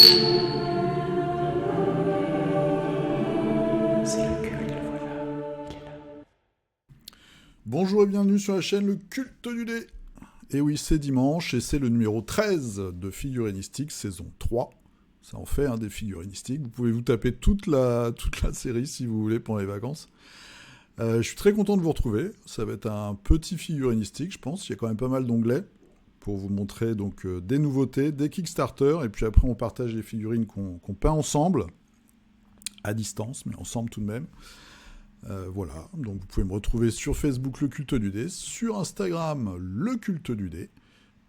C'est le culte, voilà. Il est là. Bonjour et bienvenue sur la chaîne Le Culte du Dé. Et oui, c'est dimanche et c'est le numéro 13 de Figurinistique, saison 3. Ça en fait des figurinistiques. Vous pouvez vous taper toute la série si vous voulez pendant les vacances. Je suis très content de vous retrouver. Ça va être un petit figurinistique, je pense. Il y a quand même pas mal d'onglets pour vous montrer donc des nouveautés, des Kickstarter. Et puis après, on partage les figurines qu'on peint ensemble, à distance, mais ensemble tout de même. Voilà, donc vous pouvez me retrouver sur Facebook Le Culte du Dé, sur Instagram Le Culte du Dé,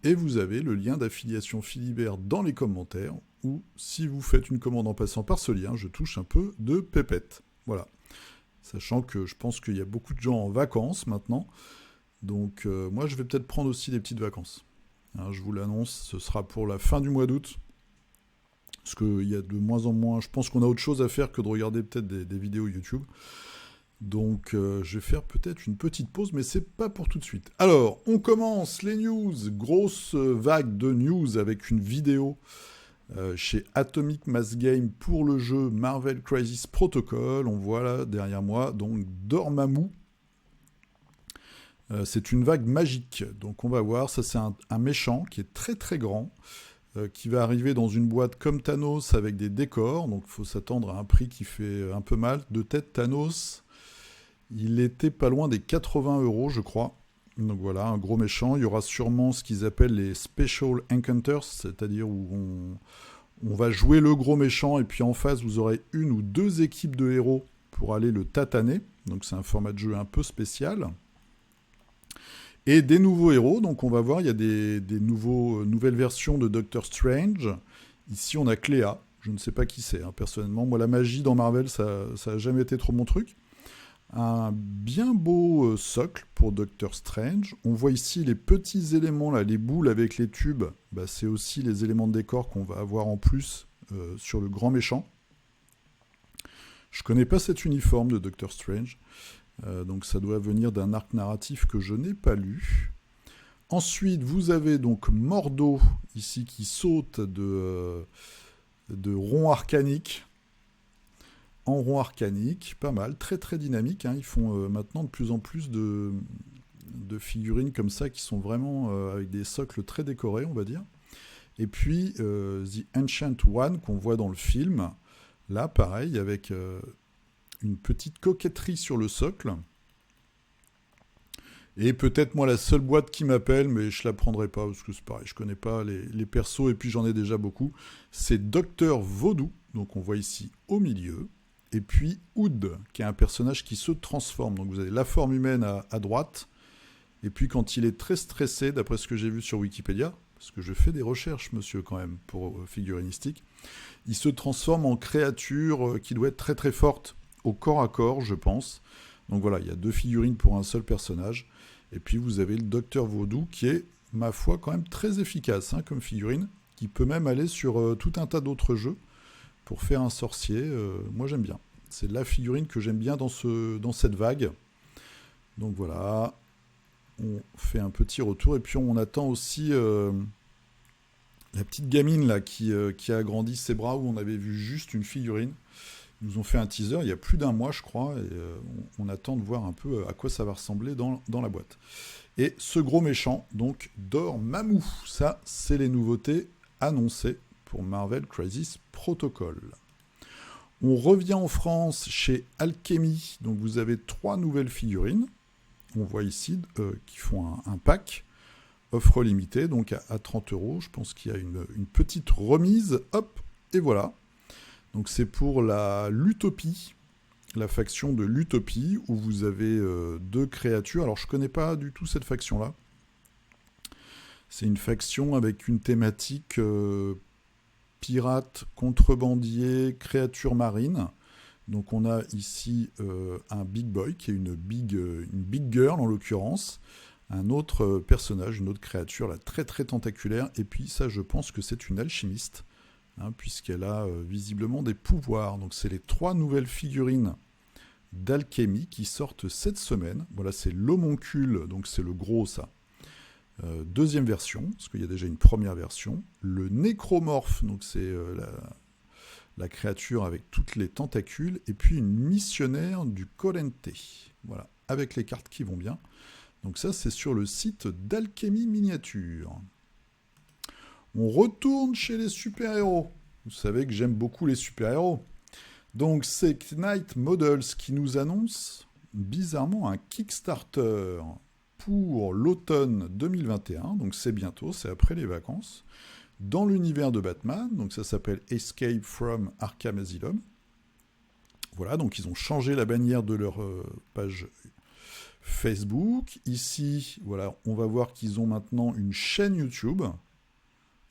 et vous avez le lien d'affiliation Philibert dans les commentaires, ou si vous faites une commande en passant par ce lien, je touche un peu de pépette. Voilà, sachant que je pense qu'il y a beaucoup de gens en vacances maintenant, donc moi je vais peut-être prendre aussi des petites vacances. Hein, je vous l'annonce, ce sera pour la fin du mois d'août, parce qu'il y a de moins en moins, je pense qu'on a autre chose à faire que de regarder peut-être des vidéos YouTube. Donc je vais faire peut-être une petite pause, mais c'est pas pour tout de suite. Alors, on commence les news, grosse vague de news avec une vidéo chez Atomic Mass Game pour le jeu Marvel Crisis Protocol. On voit là derrière moi, donc Dormammu. C'est une vague magique, donc on va voir, ça c'est un méchant qui est très très grand, qui va arriver dans une boîte comme Thanos avec des décors, donc il faut s'attendre à un prix qui fait un peu mal. De tête, Thanos... Il était pas loin des 80 €, je crois. Donc voilà, un gros méchant. Il y aura sûrement ce qu'ils appellent les Special Encounters, c'est-à-dire où on va jouer le gros méchant et puis en face, vous aurez une ou deux équipes de héros pour aller le tataner. Donc c'est un format de jeu un peu spécial. Et des nouveaux héros. Donc on va voir, il y a des nouvelles versions de Doctor Strange. Ici, on a Cléa. Je ne sais pas qui c'est, personnellement. Moi, la magie dans Marvel, ça n'a jamais été trop mon truc. Un bien beau socle pour Doctor Strange. On voit ici les petits éléments, là, les boules avec les tubes. C'est aussi les éléments de décor qu'on va avoir en plus sur le grand méchant. Je connais pas cet uniforme de Doctor Strange. Donc ça doit venir d'un arc narratif que je n'ai pas lu. Ensuite, vous avez donc Mordo, ici, qui saute de rond arcanique. En rond arcanique, pas mal, très très dynamique. Ils font maintenant de plus en plus de figurines comme ça qui sont vraiment avec des socles très décorés, on va dire. Et puis The Ancient One qu'on voit dans le film, là pareil, avec une petite coquetterie sur le socle. Et peut-être moi la seule boîte qui m'appelle, mais je la prendrai pas parce que c'est pareil, je connais pas les persos et puis j'en ai déjà beaucoup. C'est Docteur Vaudou, donc on voit ici au milieu. Et puis Hood, qui est un personnage qui se transforme. Donc vous avez la forme humaine à droite. Et puis quand il est très stressé, d'après ce que j'ai vu sur Wikipédia, parce que je fais des recherches, monsieur, quand même, pour figurinistique, il se transforme en créature qui doit être très très forte, au corps à corps, je pense. Donc voilà, il y a deux figurines pour un seul personnage. Et puis vous avez le Docteur Vaudou, qui est, ma foi, quand même très efficace comme figurine, qui peut même aller sur tout un tas d'autres jeux. Pour faire un sorcier, moi j'aime bien. C'est la figurine que j'aime bien dans cette vague. Donc voilà, on fait un petit retour. Et puis on attend aussi la petite gamine là qui a agrandi ses bras, où on avait vu juste une figurine. Ils nous ont fait un teaser il y a plus d'un mois, je crois. Et on attend de voir un peu à quoi ça va ressembler dans la boîte. Et ce gros méchant, donc Dormammu. Ça, c'est les nouveautés annoncées pour Marvel Crisis Protocol. On revient en France chez Alchemy. Donc vous avez 3 nouvelles figurines. On voit ici qui font un pack. Offre limitée, donc à 30 €. Je pense qu'il y a une petite remise. Hop, et voilà. Donc c'est pour l'Utopie, la faction de l'Utopie, où vous avez 2 créatures. Alors je ne connais pas du tout cette faction-là. C'est une faction avec une thématique... pirates, contrebandiers, créatures marines. Donc on a ici un big boy, qui est une big girl en l'occurrence. Un autre personnage, une autre créature, là, très très tentaculaire. Et puis ça, je pense que c'est une alchimiste, puisqu'elle a visiblement des pouvoirs. Donc c'est les 3 nouvelles figurines d'Alchemy qui sortent cette semaine. Voilà, c'est l'homoncule, donc c'est le gros ça. Deuxième version, parce qu'il y a déjà une première version. Le nécromorphe, donc c'est la créature avec toutes les tentacules. Et puis une missionnaire du Colente. Voilà, avec les cartes qui vont bien. Donc ça, c'est sur le site d'Alchemy Miniature. On retourne chez les super-héros. Vous savez que j'aime beaucoup les super-héros. Donc c'est Knight Models qui nous annonce bizarrement un Kickstarter pour l'automne 2021. Donc c'est bientôt, c'est après les vacances. Dans l'univers de Batman, donc ça s'appelle Escape from Arkham Asylum. Voilà, donc ils ont changé la bannière de leur page Facebook. Ici, voilà, on va voir qu'ils ont maintenant une chaîne YouTube,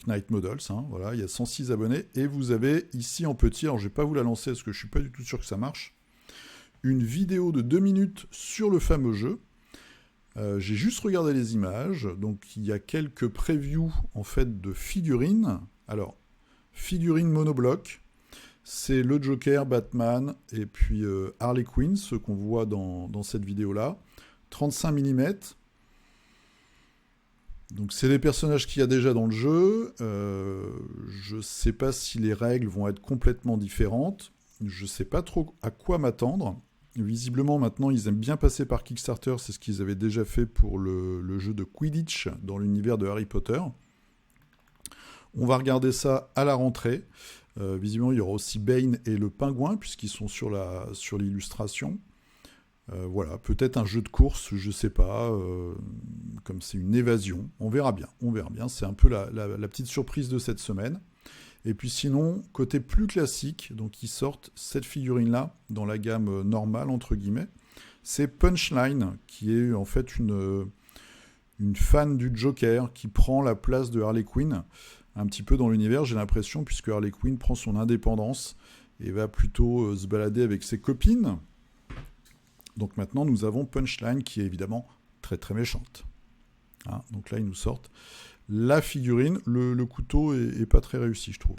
Knight Models, hein, voilà, il y a 106 abonnés. Et vous avez ici en petit, alors je ne vais pas vous la lancer parce que je ne suis pas du tout sûr que ça marche, une vidéo de 2 minutes sur le fameux jeu. J'ai juste regardé les images, donc il y a quelques previews en fait de figurines. Alors, figurines monobloc, c'est le Joker, Batman et puis Harley Quinn, ce qu'on voit dans cette vidéo-là. 35 mm. Donc c'est des personnages qu'il y a déjà dans le jeu. Je ne sais pas si les règles vont être complètement différentes. Je ne sais pas trop à quoi m'attendre. Visiblement maintenant ils aiment bien passer par Kickstarter, c'est ce qu'ils avaient déjà fait pour le jeu de Quidditch dans l'univers de Harry Potter. On va regarder ça à la rentrée. Visiblement il y aura aussi Bane et le pingouin puisqu'ils sont sur l'illustration. Voilà, peut-être un jeu de course, je sais pas, comme c'est une évasion, on verra bien, c'est un peu la petite surprise de cette semaine. Et puis sinon, côté plus classique, donc ils sortent cette figurine-là, dans la gamme normale, entre guillemets, c'est Punchline, qui est en fait une fan du Joker, qui prend la place de Harley Quinn, un petit peu dans l'univers, j'ai l'impression, puisque Harley Quinn prend son indépendance, et va plutôt se balader avec ses copines. Donc maintenant, nous avons Punchline qui est évidemment très très méchante. Hein, donc là, ils nous sortent la figurine. Le couteau est pas très réussi, je trouve.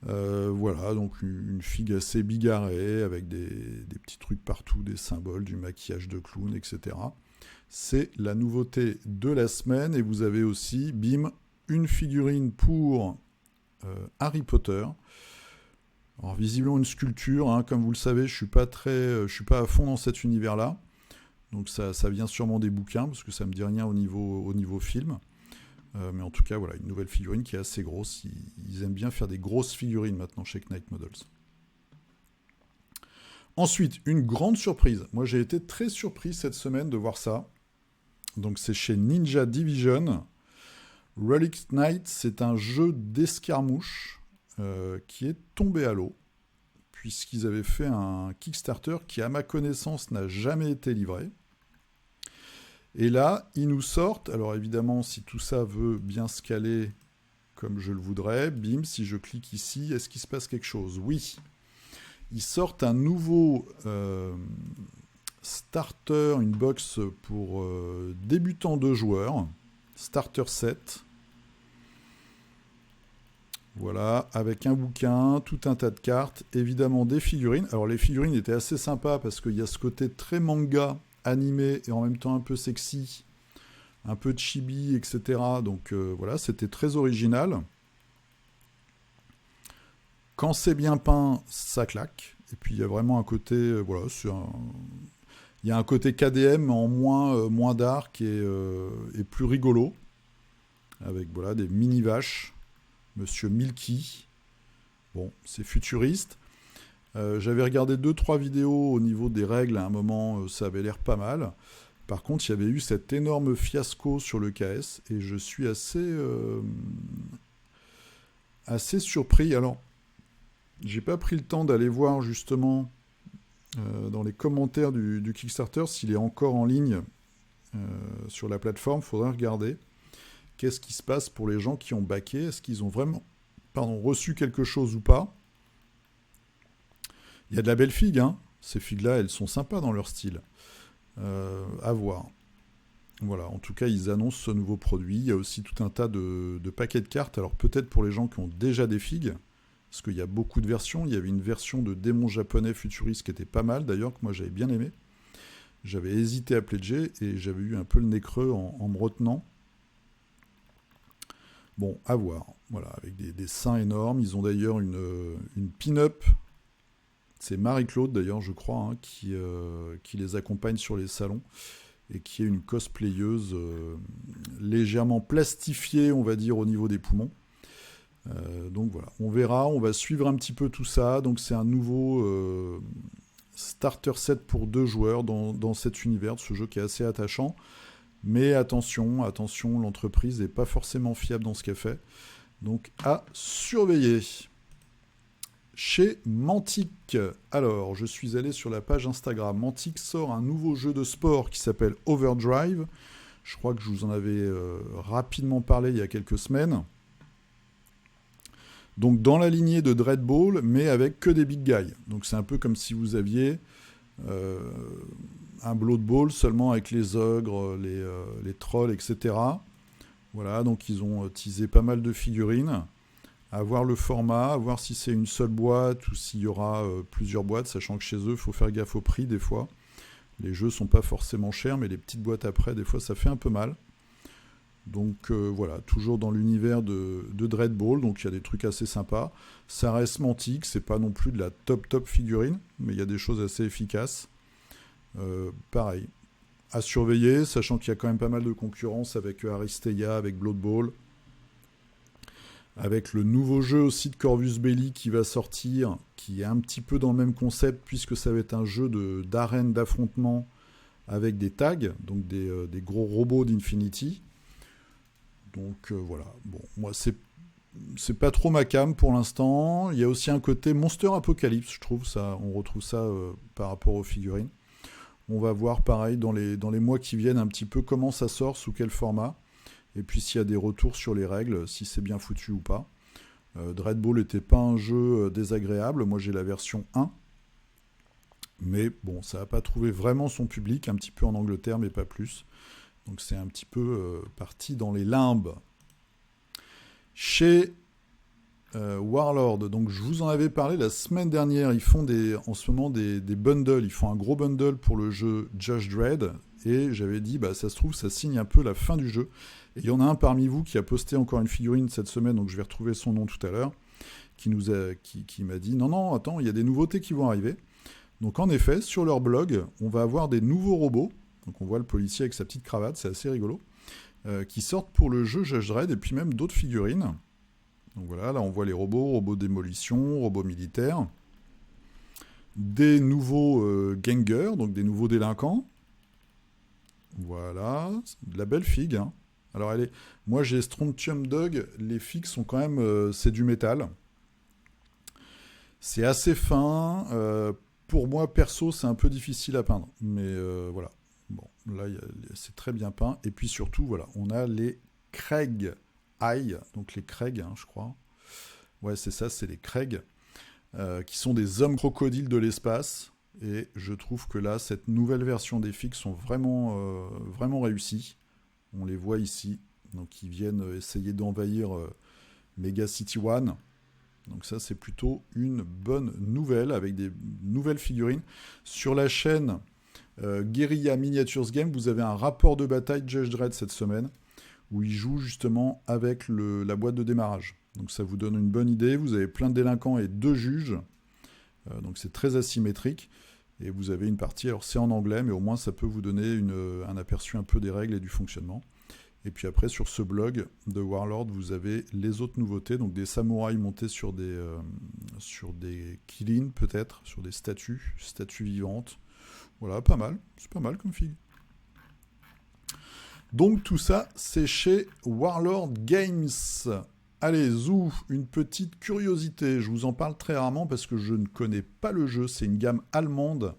Voilà, donc une figue assez bigarrée avec des petits trucs partout, des symboles, du maquillage de clown, etc. C'est la nouveauté de la semaine. Et vous avez aussi, bim, une figurine pour Harry Potter. Alors visiblement une sculpture, hein, comme vous le savez, je suis pas à fond dans cet univers-là, donc ça vient sûrement des bouquins parce que ça me dit rien au niveau film, mais en tout cas voilà une nouvelle figurine qui est assez grosse. Ils aiment bien faire des grosses figurines maintenant chez Knight Models. Ensuite une grande surprise. Moi j'ai été très surpris cette semaine de voir ça. Donc c'est chez Ninja Division. Relic Knight, c'est un jeu d'escarmouche. Qui est tombé à l'eau, puisqu'ils avaient fait un Kickstarter qui, à ma connaissance, n'a jamais été livré. Et là, ils nous sortent, alors évidemment, si tout ça veut bien se caler comme je le voudrais, bim, si je clique ici, est-ce qu'il se passe quelque chose? Oui. Ils sortent un nouveau starter, une box pour débutants de joueurs, starter set. Voilà, avec un bouquin, tout un tas de cartes, évidemment des figurines. Alors les figurines étaient assez sympas parce qu'il y a ce côté très manga, animé et en même temps un peu sexy, un peu chibi, etc. Donc voilà, c'était très original. Quand c'est bien peint, ça claque. Et puis il y a vraiment un côté, voilà, il y a un côté KDM en moins dark et plus rigolo, avec voilà des mini vaches. Monsieur Milky. Bon, c'est futuriste. J'avais regardé 2-3 vidéos au niveau des règles. À un moment, ça avait l'air pas mal. Par contre, il y avait eu cet énorme fiasco sur le KS. Et je suis assez surpris. Alors, j'ai pas pris le temps d'aller voir justement dans les commentaires du Kickstarter s'il est encore en ligne sur la plateforme. Faudrait regarder. Qu'est-ce qui se passe pour les gens qui ont backé? Est-ce qu'ils ont vraiment reçu quelque chose ou pas? Il y a de la belle figue, hein. Ces figues-là, elles sont sympas dans leur style. À voir. Voilà, en tout cas, ils annoncent ce nouveau produit. Il y a aussi tout un tas de paquets de cartes. Alors peut-être pour les gens qui ont déjà des figues, parce qu'il y a beaucoup de versions. Il y avait une version de démon japonais futuriste qui était pas mal, d'ailleurs, que moi j'avais bien aimé. J'avais hésité à pledger et j'avais eu un peu le nez creux en me retenant. Bon, à voir. Voilà, avec des seins énormes. Ils ont d'ailleurs une pin-up. C'est Marie-Claude, d'ailleurs, je crois, hein, qui les accompagne sur les salons et qui est une cosplayeuse légèrement plastifiée, on va dire, au niveau des poumons. Donc voilà, on verra, on va suivre un petit peu tout ça. Donc c'est un nouveau starter set pour 2 joueurs dans cet univers, ce jeu qui est assez attachant. Mais attention, l'entreprise n'est pas forcément fiable dans ce qu'elle fait. Donc à surveiller. Chez Mantic, alors je suis allé sur la page Instagram. Mantic sort un nouveau jeu de sport qui s'appelle Overdrive. Je crois que je vous en avais rapidement parlé il y a quelques semaines. Donc dans la lignée de Dread Ball, mais avec que des big guys. Donc c'est un peu comme si vous aviez un Blood Ball seulement avec les ogres, les trolls, etc. Voilà, donc ils ont teasé pas mal de figurines. À voir le format, à voir si c'est une seule boîte ou s'il y aura plusieurs boîtes, sachant que chez eux, il faut faire gaffe au prix des fois. Les jeux sont pas forcément chers, mais les petites boîtes après, des fois, ça fait un peu mal. Donc voilà, toujours dans l'univers de Dread Ball, donc il y a des trucs assez sympas. Ça reste Mantic, c'est pas non plus de la top figurine, mais il y a des choses assez efficaces. Pareil, à surveiller, sachant qu'il y a quand même pas mal de concurrence avec Aristeia, avec Blood Bowl, avec le nouveau jeu aussi de Corvus Belli qui va sortir, qui est un petit peu dans le même concept, puisque ça va être un jeu d'arène d'affrontement avec des tags, donc des gros robots d'Infinity. Donc voilà, bon, moi c'est pas trop ma came pour l'instant. Il y a aussi un côté Monster Apocalypse, je trouve, ça, on retrouve ça par rapport aux figurines. On va voir pareil dans les mois qui viennent un petit peu comment ça sort, sous quel format. Et puis s'il y a des retours sur les règles, si c'est bien foutu ou pas. Dread Ball n'était pas un jeu désagréable, moi j'ai la version 1. Mais bon, ça n'a pas trouvé vraiment son public, un petit peu en Angleterre, mais pas plus. Donc c'est un petit peu parti dans les limbes. Chez Warlord, donc je vous en avais parlé la semaine dernière, ils font en ce moment des bundles, ils font un gros bundle pour le jeu Judge Dredd, et j'avais dit, bah ça se trouve, ça signe un peu la fin du jeu. Et il y en a un parmi vous qui a posté encore une figurine cette semaine, donc je vais retrouver son nom tout à l'heure, qui m'a dit, non, attends, il y a des nouveautés qui vont arriver. Donc en effet, sur leur blog, on va avoir des nouveaux robots, donc on voit le policier avec sa petite cravate, c'est assez rigolo, qui sortent pour le jeu Judge Dredd, et puis même d'autres figurines. Donc voilà, là on voit les robots démolition, robots militaires, des nouveaux gangers, donc des nouveaux délinquants. Voilà, de la belle figue. Hein. Alors moi j'ai Strontium Dog, les figues sont quand même, c'est du métal. C'est assez fin. Pour moi perso c'est un peu difficile à peindre, mais voilà. Bon, là c'est très bien peint. Et puis surtout voilà, on a les Craig Eye, donc les Craig, hein, je crois. Ouais, c'est ça, c'est les Craig, qui sont des hommes crocodiles de l'espace. Et je trouve que là, cette nouvelle version des figues sont vraiment réussies. On les voit ici. Donc ils viennent essayer d'envahir Mega City One. Donc ça, c'est plutôt une bonne nouvelle, avec des nouvelles figurines. Sur la chaîne Guerrilla Miniatures Game, vous avez un rapport de bataille Judge Dredd cette semaine, où il joue justement avec la boîte de démarrage. Donc ça vous donne une bonne idée. Vous avez plein de délinquants et 2 juges. Donc c'est très asymétrique. Et vous avez une partie, alors c'est en anglais, mais au moins ça peut vous donner un aperçu un peu des règles et du fonctionnement. Et puis après, sur ce blog de Warlord, vous avez les autres nouveautés, donc des samouraïs montés sur des kilins peut-être, sur des statues vivantes. Voilà, pas mal. C'est pas mal comme figue. Donc tout ça, c'est chez Warlord Games. Allez, Zou, une petite curiosité. Je vous en parle très rarement parce que je ne connais pas le jeu. C'est une gamme allemande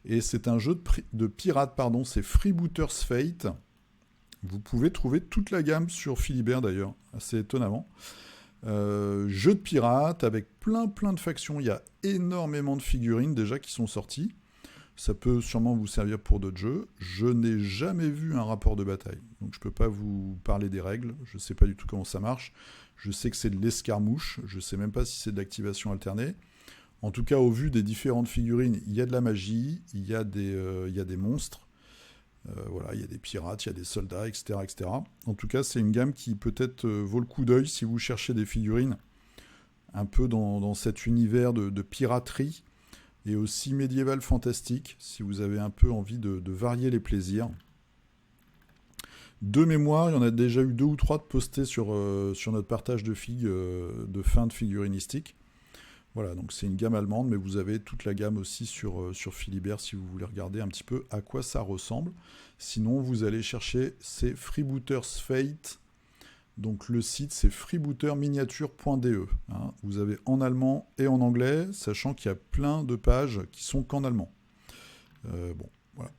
et c'est un jeu de pirate, pardon. C'est Freebooters Fate. Vous pouvez trouver toute la gamme sur Philibert d'ailleurs, assez étonnamment. Jeu de pirate avec plein de factions. Il y a énormément de figurines déjà qui sont sorties. Ça peut sûrement vous servir pour d'autres jeux. Je n'ai jamais vu un rapport de bataille. Donc je ne peux pas vous parler des règles. Je ne sais pas du tout comment ça marche. Je sais que c'est de l'escarmouche. Je ne sais même pas si c'est de l'activation alternée. En tout cas, au vu des différentes figurines, il y a de la magie, il y a des monstres. Voilà, il y a des pirates, il y a des soldats, etc., etc. En tout cas, c'est une gamme qui peut-être vaut le coup d'œil si vous cherchez des figurines un peu dans cet univers de piraterie et aussi médiéval fantastique, si vous avez un peu envie de varier les plaisirs. De mémoire, il y en a déjà eu 2 ou 3 de postés sur notre partage de figues de fin de figurinistique. Voilà, donc c'est une gamme allemande, mais vous avez toute la gamme aussi sur Philibert si vous voulez regarder un petit peu à quoi ça ressemble. Sinon, vous allez chercher, c'est Freebooters Fate. Donc le site, c'est freebooterminiature.de. Hein. Vous avez en allemand et en anglais, sachant qu'il y a plein de pages qui sont qu'en allemand. Bon, voilà.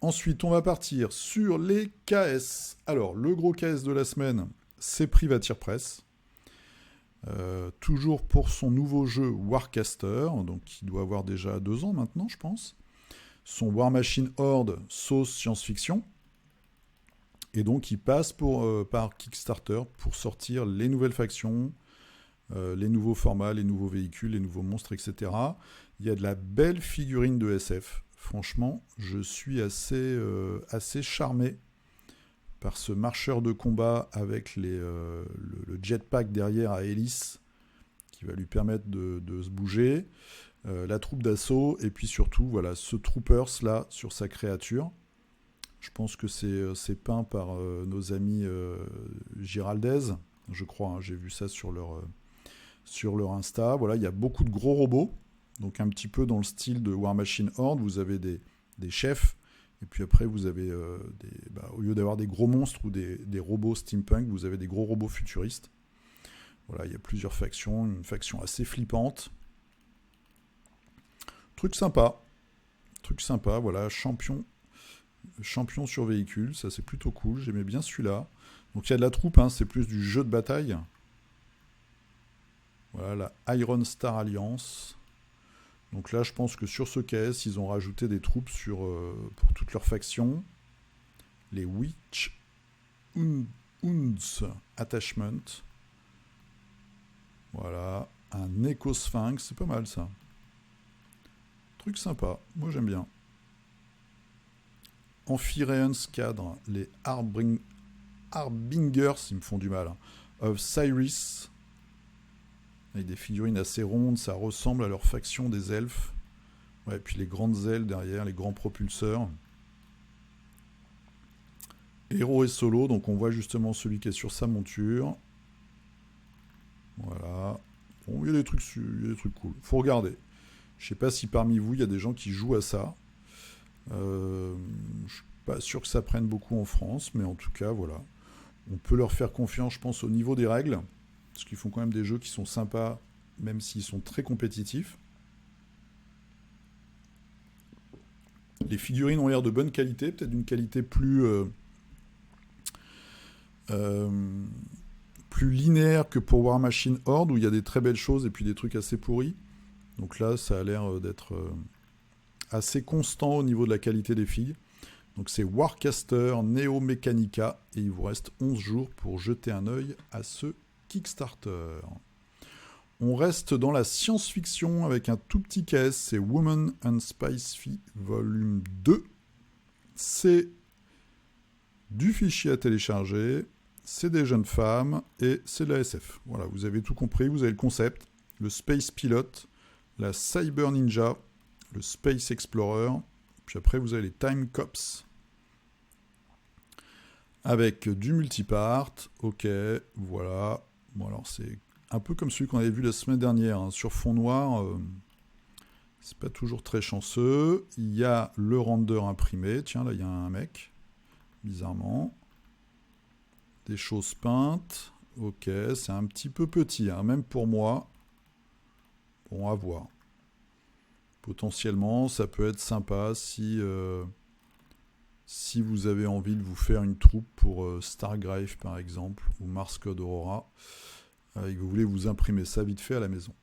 Ensuite, on va partir sur les KS. Alors, le gros KS de la semaine, c'est Privateer Press. Toujours pour son nouveau jeu Warcaster, donc qui doit avoir déjà 2 ans maintenant, je pense. Son War Machine Horde sauce science-fiction. Et donc, il passe par Kickstarter pour sortir les nouvelles factions, les nouveaux formats, les nouveaux véhicules, les nouveaux monstres, etc. Il y a de la belle figurine de SF. Franchement, je suis assez charmé par ce marcheur de combat avec le jetpack derrière à hélice qui va lui permettre de se bouger, la troupe d'assaut, et puis surtout, voilà, ce Troopers là sur sa créature. Je pense que c'est peint par nos amis Giraldez, je crois, hein, j'ai vu ça sur leur Insta. Voilà, il y a beaucoup de gros robots, donc un petit peu dans le style de War Machine Horde, vous avez des chefs, et puis après vous avez, au lieu d'avoir des gros monstres ou des robots steampunk, vous avez des gros robots futuristes. Voilà, il y a plusieurs factions, une faction assez flippante. Truc sympa, voilà, champion sur véhicule, ça c'est plutôt cool, j'aimais bien celui-là. Donc il y a de la troupe, hein, c'est plus du jeu de bataille. Voilà, la Iron Star Alliance. Donc là, je pense que sur ce KS, ils ont rajouté des troupes pour toutes leurs factions. Les Witch Unds Attachment. Voilà, un Eco-Sphinx, c'est pas mal ça. Truc sympa, moi j'aime bien. Amphireans cadre, les Harbingers, ils me font du mal, hein, of Cyrus, avec des figurines assez rondes, ça ressemble à leur faction des elfes. Ouais, et puis les grandes ailes derrière, les grands propulseurs. Héros et solo, donc on voit justement celui qui est sur sa monture. Voilà. Bon, il y a des trucs cool. Faut regarder. Je sais pas si parmi vous, il y a des gens qui jouent à ça. Je suis pas sûr que ça prenne beaucoup en France, mais en tout cas, voilà. On peut leur faire confiance, je pense, au niveau des règles, parce qu'ils font quand même des jeux qui sont sympas, même s'ils sont très compétitifs. Les figurines ont l'air de bonne qualité, peut-être d'une qualité plus linéaire que pour War Machine Horde, où il y a des très belles choses et puis des trucs assez pourris. Donc là, ça a l'air d'être assez constant au niveau de la qualité des figues. Donc c'est Warcaster Neo Mechanica, et il vous reste 11 jours pour jeter un œil à ce Kickstarter. On reste dans la science-fiction avec un tout petit KS, c'est Woman and Spice Fee volume 2. C'est du fichier à télécharger, c'est des jeunes femmes et c'est de la SF. Voilà, vous avez tout compris, vous avez le concept, le Space Pilot, la Cyber Ninja, le Space Explorer, puis après vous avez les Time Cops. Avec du multipart, ok, voilà. Bon alors c'est un peu comme celui qu'on avait vu la semaine dernière, hein, sur fond noir, c'est pas toujours très chanceux. Il y a le render imprimé, tiens là il y a un mec, bizarrement. Des choses peintes, ok, c'est un petit peu petit, hein, même pour moi. Bon, à voir. Potentiellement, ça peut être sympa si vous avez envie de vous faire une troupe pour Stargrave par exemple, ou Mars Code Aurora, et que vous voulez vous imprimer ça vite fait à la maison.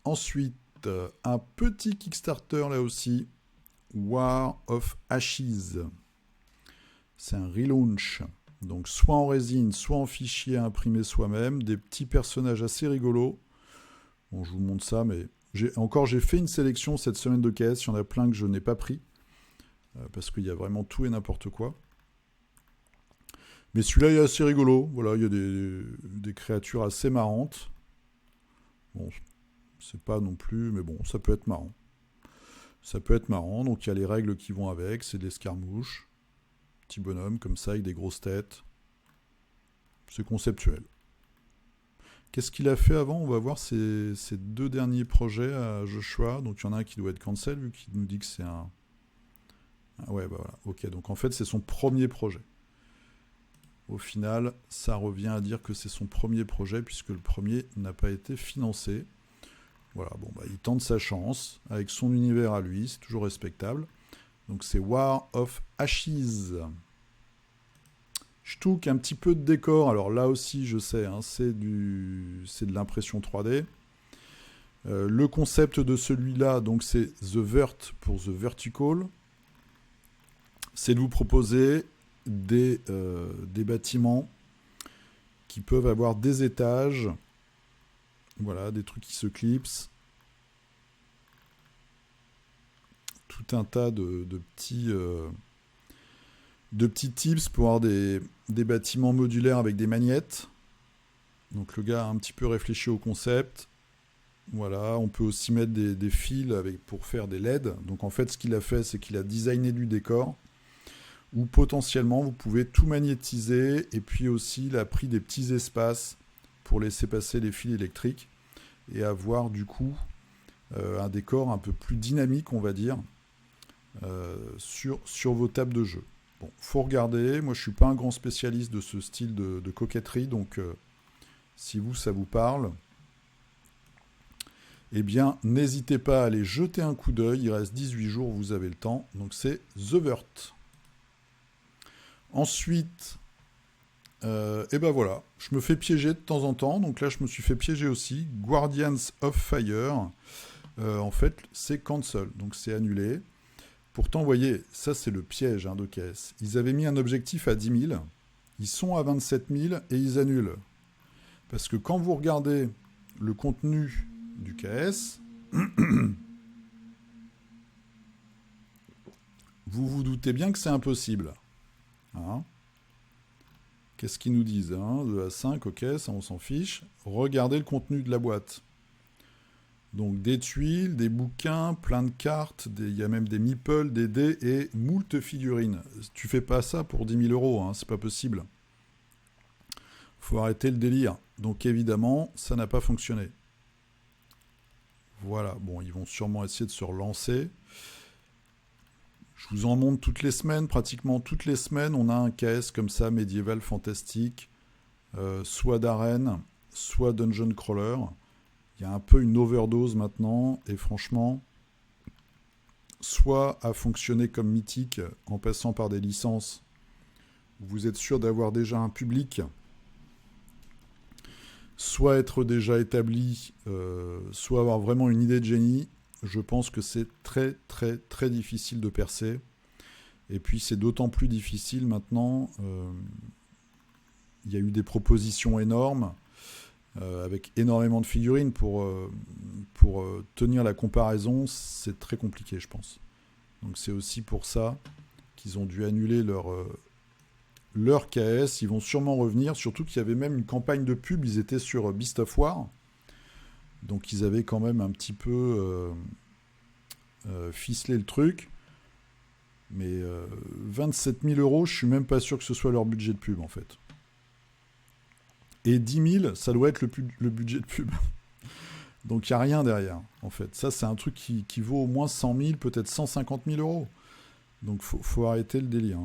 Ensuite, un petit Kickstarter là aussi, War of Ashes. C'est un relaunch, donc soit en résine, soit en fichier à imprimer soi-même, des petits personnages assez rigolos. Bon, je vous montre ça, mais j'ai fait une sélection cette semaine de KS, il y en a plein que je n'ai pas pris. parce qu'il y a vraiment tout et n'importe quoi. Mais celui-là est assez rigolo. Voilà, il y a des créatures assez marrantes. Bon, c'est pas non plus, mais bon, ça peut être marrant. Ça peut être marrant. Donc il y a les règles qui vont avec. C'est de l'escarmouche. Petit bonhomme comme ça, avec des grosses têtes. C'est conceptuel. Qu'est-ce qu'il a fait avant? On va voir ses 2 derniers projets à Joshua. Donc il y en a un qui doit être cancel, vu qu'il nous dit que c'est un... Ah ouais, bah voilà. Ok, donc en fait, c'est son premier projet. Au final, ça revient à dire que c'est son premier projet, puisque le premier n'a pas été financé. Voilà, bon, bah, il tente sa chance, avec son univers à lui, c'est toujours respectable. Donc c'est War of Ashes. Shtouk, un petit peu de décor. Alors là aussi, je sais, hein, c'est de l'impression 3D. Le concept de celui-là, donc c'est The Vert pour The Vertical. C'est de vous proposer des bâtiments qui peuvent avoir des étages. Voilà, des trucs qui se clipsent. Tout un tas de petits tips pour avoir des bâtiments modulaires avec des magnettes. Donc le gars a un petit peu réfléchi au concept. Voilà, on peut aussi mettre des fils pour faire des LED. Donc en fait, ce qu'il a fait, c'est qu'il a designé du décor où potentiellement vous pouvez tout magnétiser, et puis aussi il a pris des petits espaces pour laisser passer les fils électriques et avoir du coup un décor un peu plus dynamique, on va dire, sur vos tables de jeu. Bon, faut regarder. Moi, je suis pas un grand spécialiste de ce style de coquetterie, donc si ça vous parle, eh bien, n'hésitez pas à aller jeter un coup d'œil. Il reste 18 jours, vous avez le temps. Donc, c'est The Vert. Ensuite, et ben voilà, je me fais piéger de temps en temps. Donc là, je me suis fait piéger aussi. Guardians of Fire. En fait, c'est cancel, donc c'est annulé. Pourtant, vous voyez, ça c'est le piège de KS. Ils avaient mis un objectif à 10 000, ils sont à 27 000 et ils annulent. Parce que quand vous regardez le contenu du KS, vous vous doutez bien que c'est impossible. Hein? Qu'est-ce qu'ils nous disent 2 à 5, ok, ça on s'en fiche. Regardez le contenu de la boîte. Donc des tuiles, des bouquins, plein de cartes, il y a même des meeples, des dés et moult figurines. Tu fais pas ça pour 10 000 €, c'est pas possible. Faut arrêter le délire. Donc évidemment, ça n'a pas fonctionné. Voilà, bon, ils vont sûrement essayer de se relancer. Je vous en montre toutes les semaines, pratiquement toutes les semaines, on a un KS comme ça, médiéval, fantastique, soit d'arène, soit dungeon crawler. Il y a un peu une overdose maintenant, et franchement, soit à fonctionner comme mythique en passant par des licences où vous êtes sûr d'avoir déjà un public, soit être déjà établi, soit avoir vraiment une idée de génie. Je pense que c'est très très très difficile de percer. Et puis c'est d'autant plus difficile maintenant. Il y a eu des propositions énormes, avec énormément de figurines pour tenir la comparaison. C'est très compliqué, je pense. Donc c'est aussi pour ça qu'ils ont dû annuler leur KS. Ils vont sûrement revenir, surtout qu'il y avait même une campagne de pub. Ils étaient sur Beast of War. Donc ils avaient quand même un petit peu ficelé le truc. Mais 27 000 €, je suis même pas sûr que ce soit leur budget de pub en fait. Et 10 000, ça doit être le budget de pub. Donc il n'y a rien derrière en fait. Ça c'est un truc qui vaut au moins 100 000, peut-être 150 000 €. Donc faut arrêter le délire.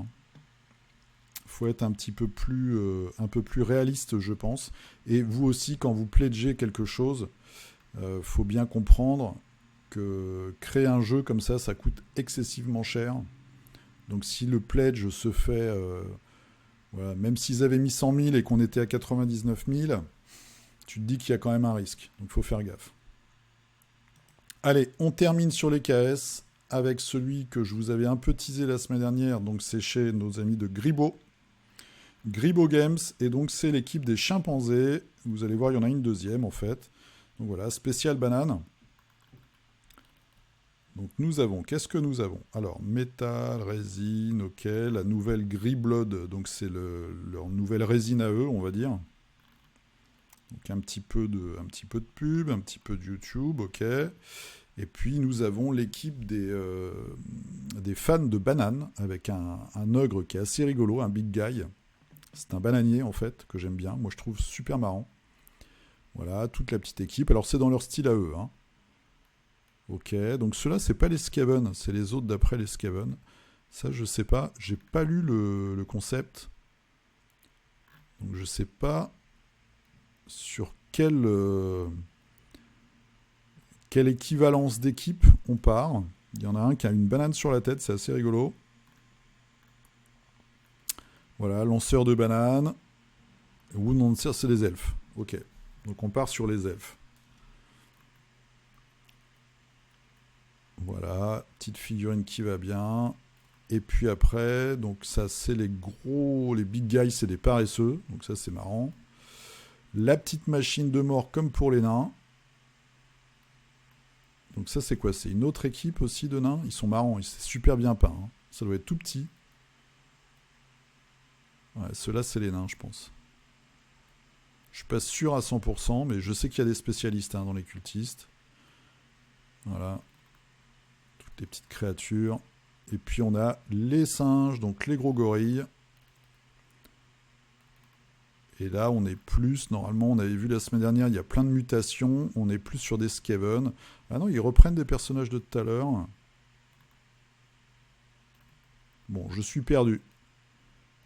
Faut être un peu plus réaliste, je pense. Et vous aussi, quand vous pledgez quelque chose, faut bien comprendre que créer un jeu comme ça coûte excessivement cher. Donc si le pledge se fait, voilà, même s'ils avaient mis 100 000 et qu'on était à 99 000, tu te dis qu'il y a quand même un risque. Donc il faut faire gaffe. Allez, on termine sur les KS avec celui que je vous avais un peu teasé la semaine dernière. Donc c'est chez nos amis de Gribo. Gribo Games, et donc c'est l'équipe des chimpanzés. Vous allez voir, il y en a une deuxième en fait. Donc voilà, spécial banane. Donc nous avons, qu'est-ce que nous avons? Alors, métal, résine, ok, la nouvelle Griblood, donc c'est leur nouvelle résine à eux, on va dire. Donc un petit peu de pub, un petit peu de YouTube, ok. Et puis nous avons l'équipe des fans de bananes, avec un ogre qui est assez rigolo, un big guy. C'est un bananier en fait, que j'aime bien, moi je trouve super marrant. Voilà, toute la petite équipe. Alors c'est dans leur style à eux, hein. Ok, donc ceux-là, c'est pas les Skaven, c'est les autres d'après les Skaven. Ça, je sais pas, j'ai pas lu le concept. Donc je sais pas sur quelle équivalence d'équipe on part. Il y en a un qui a une banane sur la tête, c'est assez rigolo. Voilà, lanceur de banane. Woundlancer, c'est les elfes. Ok, donc on part sur les elfes. Voilà, petite figurine qui va bien. Et puis après, donc ça c'est les big guys, c'est des paresseux. Donc ça c'est marrant. La petite machine de mort comme pour les nains. Donc ça c'est quoi? C'est une autre équipe aussi de nains. Ils sont marrants, c'est super bien peint, hein. Ça doit être tout petit. Ouais, ceux-là c'est les nains je pense. Je suis pas sûr à 100%, mais je sais qu'il y a des spécialistes, hein, dans les cultistes. Voilà. Toutes les petites créatures. Et puis on a les singes, donc les gros gorilles. Et là, on est plus, normalement, on avait vu la semaine dernière, il y a plein de mutations. On est plus sur des Skaven. Ah non, ils reprennent des personnages de tout à l'heure. Bon, je suis perdu.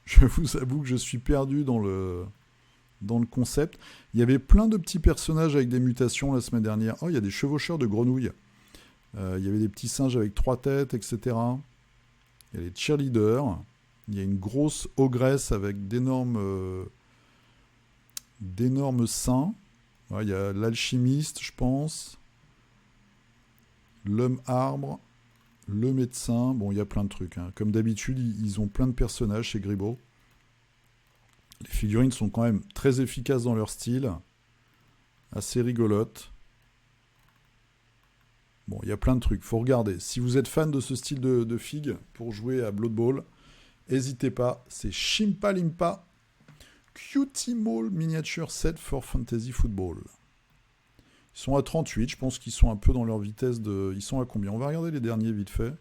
Je vous avoue que je suis perdu dans le concept. Il y avait plein de petits personnages avec des mutations la semaine dernière. Oh, il y a des chevaucheurs de grenouilles. Il y avait des petits singes avec 3 têtes, etc. Il y a les cheerleaders. Il y a une grosse ogresse avec d'énormes seins. Ouais, il y a l'alchimiste, je pense. L'homme arbre. Le médecin. Bon, il y a plein de trucs, hein. Comme d'habitude, ils ont plein de personnages chez Gribo. Les figurines sont quand même très efficaces dans leur style. Assez rigolotes. Bon, il y a plein de trucs. Faut regarder. Si vous êtes fan de ce style de figue pour jouer à Blood Bowl, n'hésitez pas. C'est Shimpa Limpa Cutie Mall Miniature Set for Fantasy Football. Ils sont à 38. Je pense qu'ils sont un peu dans leur vitesse de... Ils sont à combien? On va regarder les derniers vite fait.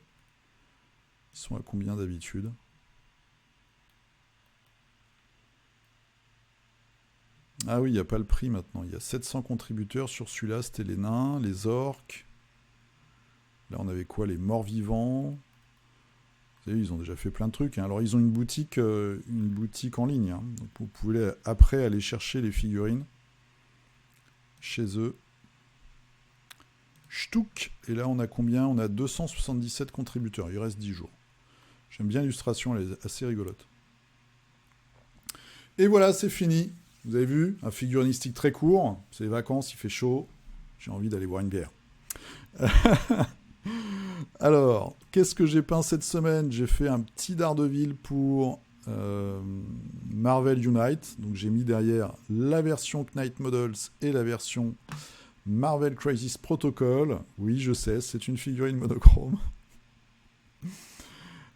Ils sont à combien d'habitude? Ah oui, il n'y a pas le prix maintenant. Il y a 700 contributeurs sur celui-là. C'était les nains, les orques. Là, on avait quoi? Les morts-vivants. Vous savez, ils ont déjà fait plein de trucs, hein. Alors, ils ont une boutique en ligne, hein. Donc, vous pouvez après aller chercher les figurines chez eux. Ch'touk. Et là, on a combien? On a 277 contributeurs. Il reste 10 jours. J'aime bien l'illustration, elle est assez rigolote. Et voilà, c'est fini. Vous avez vu, un figurinistique très court. C'est les vacances, il fait chaud. J'ai envie d'aller boire une bière. Alors, qu'est-ce que j'ai peint cette semaine? J'ai fait un petit Daredevil pour Marvel Unite. Donc j'ai mis derrière la version Knight Models et la version Marvel Crisis Protocol. Oui, je sais, c'est une figurine monochrome.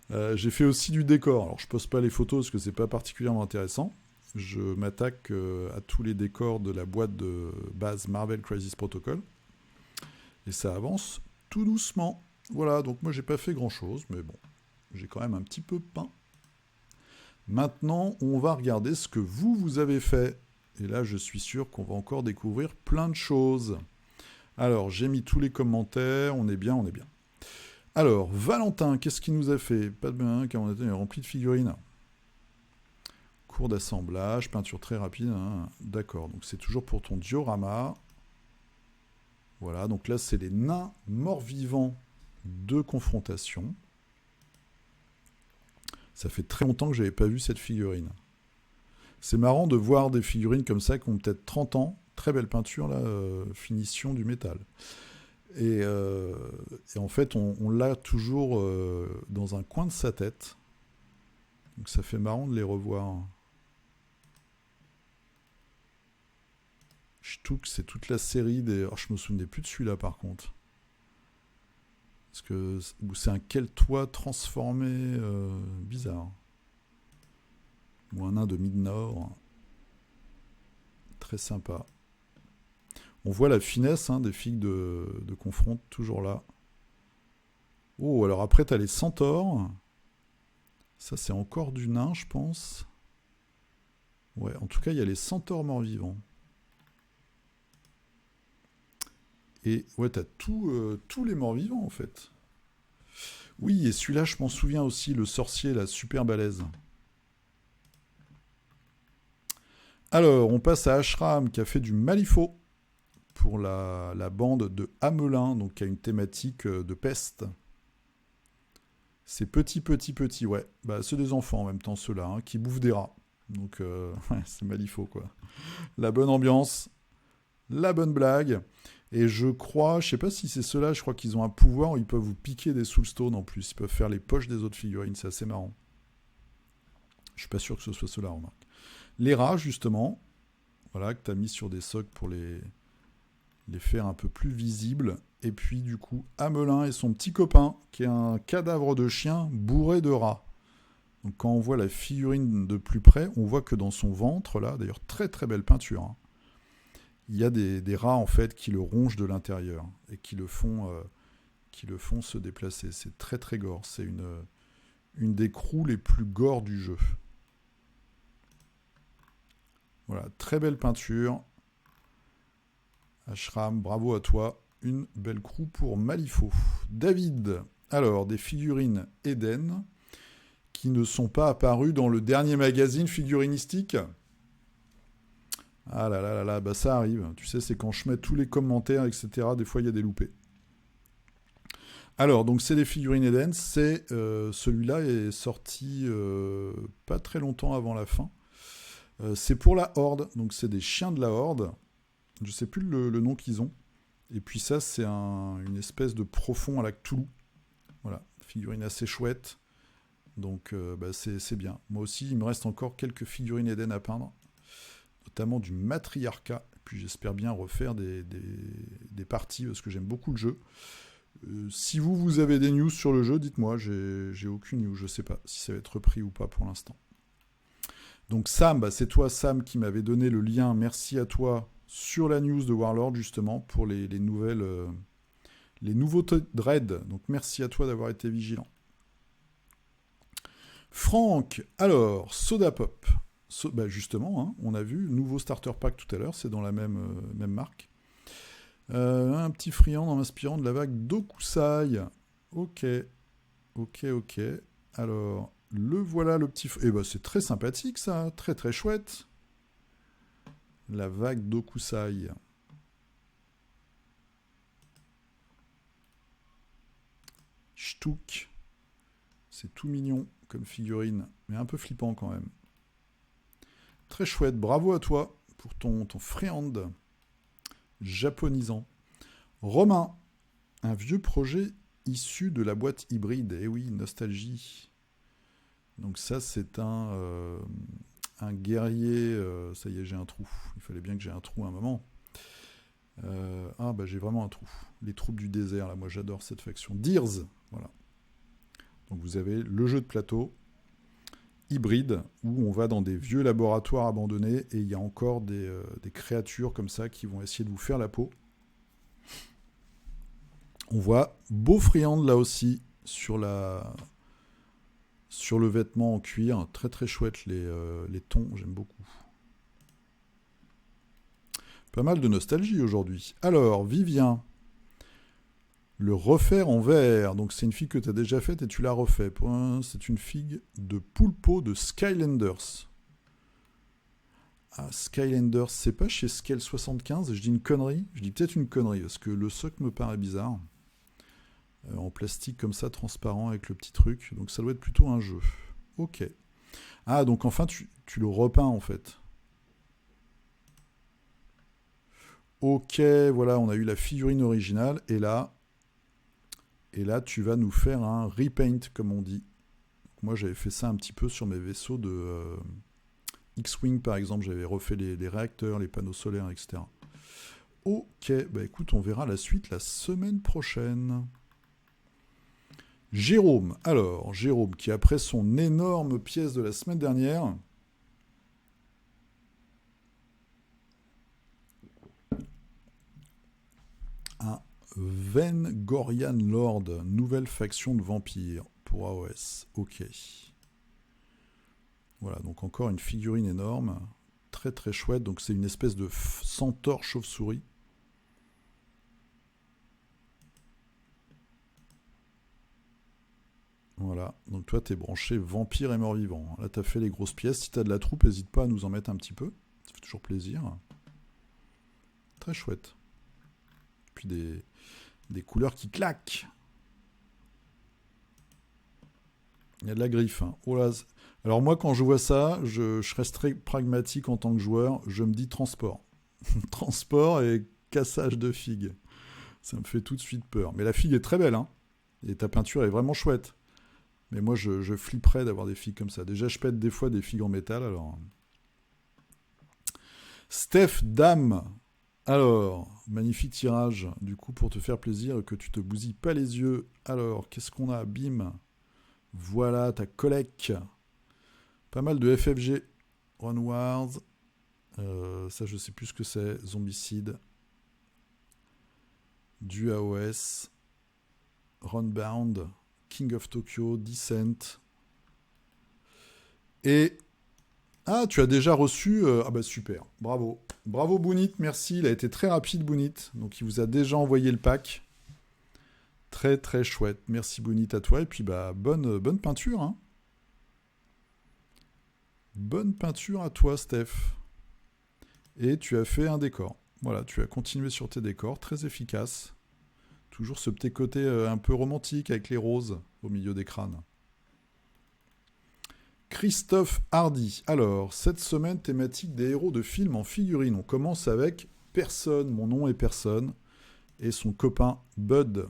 J'ai fait aussi du décor. Alors je poste pas les photos parce que c'est pas particulièrement intéressant. Je m'attaque à tous les décors de la boîte de base Marvel Crisis Protocol. Et ça avance tout doucement. Voilà, donc moi j'ai pas fait grand chose, mais bon, j'ai quand même un petit peu peint. Maintenant, on va regarder ce que vous avez fait. Et là, je suis sûr qu'on va encore découvrir plein de choses. Alors, j'ai mis tous les commentaires, on est bien, on est bien. Alors, Valentin, qu'est-ce qu'il nous a fait? Pas de bien, car on est rempli de figurines. Cours d'assemblage, peinture très rapide, hein. D'accord, donc c'est toujours pour ton diorama. Voilà, donc là, c'est les nains morts-vivants de confrontation. Ça fait très longtemps que je n'avais pas vu cette figurine. C'est marrant de voir des figurines comme ça qui ont peut-être 30 ans. Très belle peinture, là, finition du métal. Et en fait, on l'a toujours dans un coin de sa tête. Donc ça fait marrant de les revoir. Ch'touk, c'est toute la série des... Oh, je me souvenais plus de celui-là, par contre. Ou c'est un Keltois transformé bizarre. Ou un nain de Mid-Nord. Très sympa. On voit la finesse des figues de confronte, toujours là. Oh, alors après, t'as les centaures. Ça, c'est encore du nain, je pense. Ouais, en tout cas, il y a les centaures morts-vivants. Et ouais, t'as tous les morts-vivants, en fait. Oui, et celui-là, je m'en souviens aussi, le sorcier, là, super balèze. Alors, on passe à Ashram, qui a fait du Malifaux pour la bande de Hamelin, donc qui a une thématique de peste. C'est petit, ouais. Bah, c'est des enfants en même temps, ceux-là, qui bouffent des rats. Donc, ouais, c'est Malifaux, quoi. La bonne ambiance, la bonne blague. Et je sais pas si c'est ceux-là, je crois qu'ils ont un pouvoir où ils peuvent vous piquer des soulstones en plus. Ils peuvent faire les poches des autres figurines, c'est assez marrant. Je suis pas sûr que ce soit ceux-là, remarque. Les rats, justement, voilà, que tu as mis sur des socles pour les faire un peu plus visibles. Et puis, du coup, Hamelin et son petit copain, qui est un cadavre de chien bourré de rats. Donc, quand on voit la figurine de plus près, on voit que dans son ventre, là, d'ailleurs, très très belle peinture, il y a des rats, en fait, qui le rongent de l'intérieur et qui le font se déplacer. C'est très très gore. C'est une des crews les plus gore du jeu. Voilà, très belle peinture. Ashram, bravo à toi. Une belle crew pour Malifaux. David, alors, des figurines Eden qui ne sont pas apparues dans le dernier magazine figurinistique. Ah là là là là, bah ça arrive. Tu sais, c'est quand je mets tous les commentaires, etc. Des fois, il y a des loupés. Alors, donc c'est des figurines Eden. Celui-là est sorti pas très longtemps avant la fin. C'est pour la Horde. Donc, c'est des chiens de la Horde. Je sais plus le nom qu'ils ont. Et puis ça, c'est une espèce de profond à la Cthulhu. Voilà, figurine assez chouette. Donc, c'est bien. Moi aussi, il me reste encore quelques figurines Eden à peindre. Notamment du matriarcat. Puis j'espère bien refaire des parties parce que j'aime beaucoup le jeu. Si vous avez des news sur le jeu, dites-moi. J'ai aucune news. Je sais pas si ça va être repris ou pas pour l'instant. Donc Sam, c'est toi Sam qui m'avait donné le lien. Merci à toi sur la news de Warlord justement pour les nouvelles, les nouveautés de Raid. Donc merci à toi d'avoir été vigilant. Franck, alors Soda Pop. Justement, on a vu nouveau starter pack tout à l'heure, c'est dans la même marque. Un petit friand en m'inspirant de la vague d'Okusai. Ok. Alors, le voilà le petit... c'est très sympathique ça, très très chouette. La vague d'Okusai. Ch'touk. C'est tout mignon comme figurine, mais un peu flippant quand même. Très chouette, bravo à toi pour ton friand japonisant. Romain, un vieux projet issu de la boîte hybride. Eh oui, nostalgie. Donc ça, c'est un guerrier... ça y est, j'ai un trou. Il fallait bien que j'ai un trou à un moment. J'ai vraiment un trou. Les troupes du désert, là, moi j'adore cette faction. Deers, voilà. Donc vous avez le jeu de plateau hybride où on va dans des vieux laboratoires abandonnés et il y a encore des créatures comme ça qui vont essayer de vous faire la peau. On voit beau friand là aussi sur le vêtement en cuir. Très très chouette les tons, j'aime beaucoup. Pas mal de nostalgie aujourd'hui. Alors, Vivien, le refaire en vert. Donc c'est une figue que tu as déjà faite et tu l'as refait. C'est une figue de Poulpo de Skylanders. Ah, Skylanders, c'est pas chez Scale 75. Je dis une connerie. Je dis peut-être une connerie parce que le socle me paraît bizarre. En plastique comme ça, transparent avec le petit truc. Donc ça doit être plutôt un jeu. Ok. Ah, donc enfin tu le repeins en fait. Ok, voilà, on a eu la figurine originale et là, tu vas nous faire un repaint, comme on dit. Moi, j'avais fait ça un petit peu sur mes vaisseaux de X-Wing, par exemple. J'avais refait les réacteurs, les panneaux solaires, etc. Ok, écoute, on verra la suite la semaine prochaine. Jérôme, alors, Jérôme, qui après son énorme pièce de la semaine dernière, un Vengorian Lord, nouvelle faction de vampires pour AOS. Ok. Voilà, donc encore une figurine énorme, très très chouette. Donc c'est une espèce de centaure chauve-souris. Voilà, donc toi t'es branché vampire et mort-vivant. Là t'as fait les grosses pièces. Si t'as de la troupe, n'hésite pas à nous en mettre un petit peu. Ça fait toujours plaisir. Très chouette. Puis des couleurs qui claquent. Il y a de la griffe. Hein. Oh là, alors moi, quand je vois ça, je reste très pragmatique en tant que joueur. Je me dis transport. Transport et cassage de figues. Ça me fait tout de suite peur. Mais la figue est très belle. Hein. Et ta peinture est vraiment chouette. Mais moi, je flipperais d'avoir des figues comme ça. Déjà, je pète des fois des figues en métal. Alors, Steph Dame. Alors, magnifique tirage. Du coup, pour te faire plaisir et que tu te bousilles pas les yeux. Alors, qu'est-ce qu'on a? Bim. Voilà ta collecte. Pas mal de FFG. Run Wars. Ça, je sais plus ce que c'est. Zombicide. Du AOS. Runbound. King of Tokyo. Descent. Et... Ah, tu as déjà reçu... Ah bah super. Bravo. Bravo Bounit, merci. Il a été très rapide Bounit. Donc il vous a déjà envoyé le pack. Très très chouette. Merci Bounit à toi. Et puis bah bonne peinture. Hein. Bonne peinture à toi Steph. Et tu as fait un décor. Voilà, tu as continué sur tes décors. Très efficace. Toujours ce petit côté un peu romantique avec les roses au milieu des crânes. Christophe Hardy. Alors, cette semaine, thématique des héros de films en figurine. On commence avec Personne, mon nom est Personne, et son copain Bud.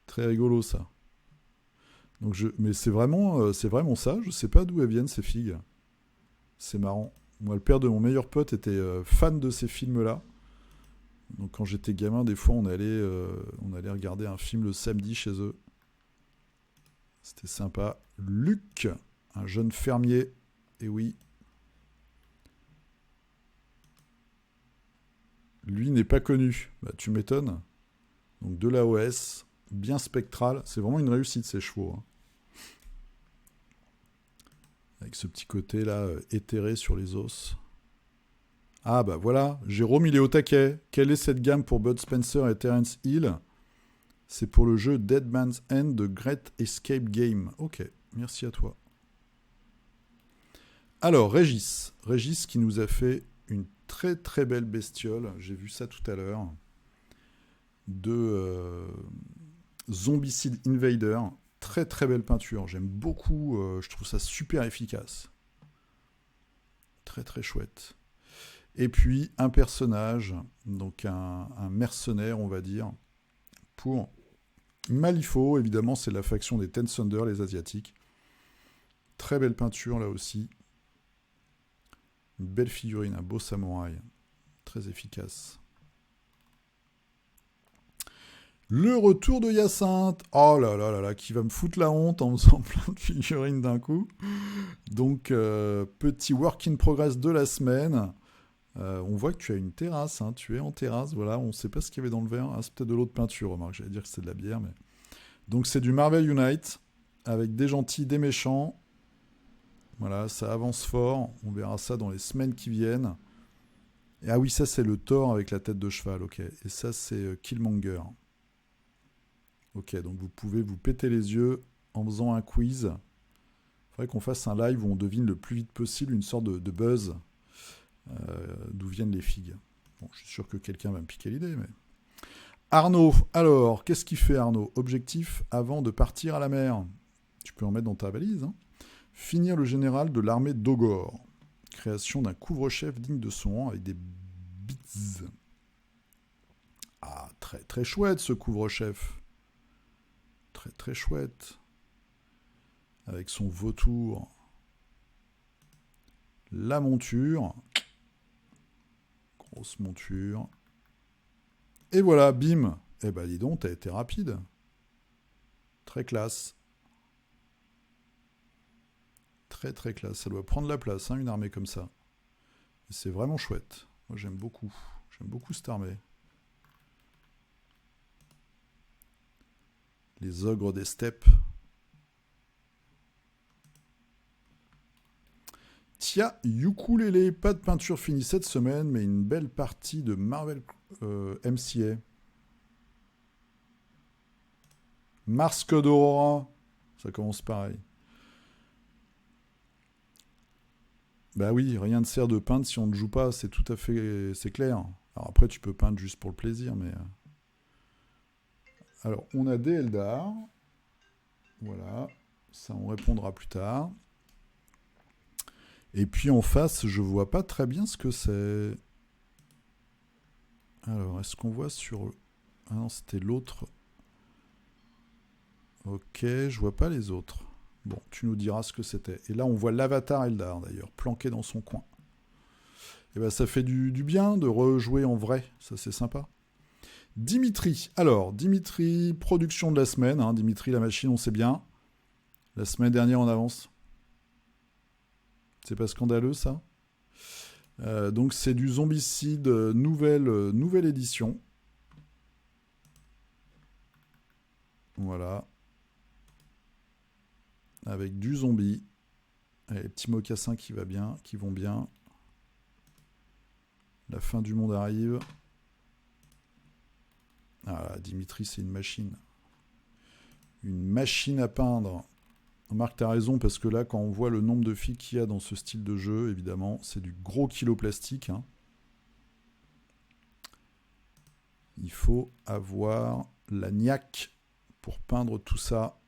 Très rigolo ça. Donc mais c'est vraiment ça. Je sais pas d'où elles viennent ces figues. C'est marrant. Moi, le père de mon meilleur pote était fan de ces films-là. Donc quand j'étais gamin, des fois, on allait regarder un film le samedi chez eux. C'était sympa. Luc, un jeune fermier. Et oui. Lui n'est pas connu. Bah, tu m'étonnes. Donc de l'AOS, bien spectral. C'est vraiment une réussite ces chevaux. Hein. Avec ce petit côté là, éthéré sur les os. Ah bah voilà, Jérôme il est au taquet. Quelle est cette gamme pour Bud Spencer et Terence Hill? C'est pour le jeu Dead Man's End de Great Escape Game. Ok, merci à toi. Alors, Régis qui nous a fait une très très belle bestiole, j'ai vu ça tout à l'heure, de Zombicide Invader. Très très belle peinture, j'aime beaucoup, je trouve ça super efficace. Très très chouette. Et puis un personnage, donc un mercenaire on va dire, pour Malifaux, évidemment c'est la faction des Ten Thunder, les Asiatiques. Très belle peinture là aussi. Une belle figurine, un beau samouraï. Très efficace. Le retour de Hyacinthe. Oh là là là là, qui va me foutre la honte en faisant plein de figurines d'un coup. Donc, petit work in progress de la semaine. On voit que tu as une terrasse, hein. Tu es en terrasse, voilà, on ne sait pas ce qu'il y avait dans le verre. Ah, c'est peut-être de l'eau de peinture, remarque, j'allais dire que c'est de la bière. Mais... Donc c'est du Marvel Unite, avec des gentils, des méchants. Voilà, ça avance fort, on verra ça dans les semaines qui viennent. Et ah oui, ça c'est le Thor avec la tête de cheval, ok. Et ça c'est Killmonger. Ok, donc vous pouvez vous péter les yeux en faisant un quiz. Il faudrait qu'on fasse un live où on devine le plus vite possible une sorte de buzz. D'où viennent les figues. Bon, je suis sûr que quelqu'un va me piquer l'idée, mais... Arnaud, alors, qu'est-ce qu'il fait Arnaud? Objectif avant de partir à la mer. Tu peux en mettre dans ta valise. Hein. Finir le général de l'armée d'Ogor. Création d'un couvre-chef digne de son rang avec des bits. Ah, très très chouette ce couvre-chef. Très très chouette. Avec son vautour. La monture. Grosse monture. Et voilà, bim. Eh ben dis donc, t'as été rapide. Très classe. Très très classe. Ça doit prendre la place, hein, une armée comme ça. Et c'est vraiment chouette. Moi j'aime beaucoup. J'aime beaucoup cette armée. Les ogres des steppes. Tia Ukulele, pas de peinture finie cette semaine, mais une belle partie de Marvel MCA. Mars Code Aurora, ça commence pareil. Bah oui, rien ne sert de peindre si on ne joue pas, c'est tout à fait, c'est clair. Alors après, tu peux peindre juste pour le plaisir, mais... Alors, on a des Eldar. Voilà, ça on répondra plus tard. Et puis en face, je vois pas très bien ce que c'est. Alors, est-ce qu'on voit sur... Ah non, c'était l'autre. Ok, je vois pas les autres. Bon, tu nous diras ce que c'était. Et là, on voit l'avatar Eldar, d'ailleurs, planqué dans son coin. Et ben, ça fait du bien de rejouer en vrai. Ça, c'est sympa. Dimitri. Alors, Dimitri, production de la semaine. Hein. Dimitri, la machine, on sait bien. La semaine dernière, en avance. C'est pas scandaleux, ça. Donc, c'est du Zombicide nouvelle édition. Voilà. Avec du zombie. Et les petits mocassins qui vont bien. La fin du monde arrive. Ah, Dimitri, c'est une machine. Une machine à peindre. Marc, t'as raison, parce que là, quand on voit le nombre de filles qu'il y a dans ce style de jeu, évidemment, c'est du gros kilo plastique. Hein. Il faut avoir la niaque pour peindre tout ça.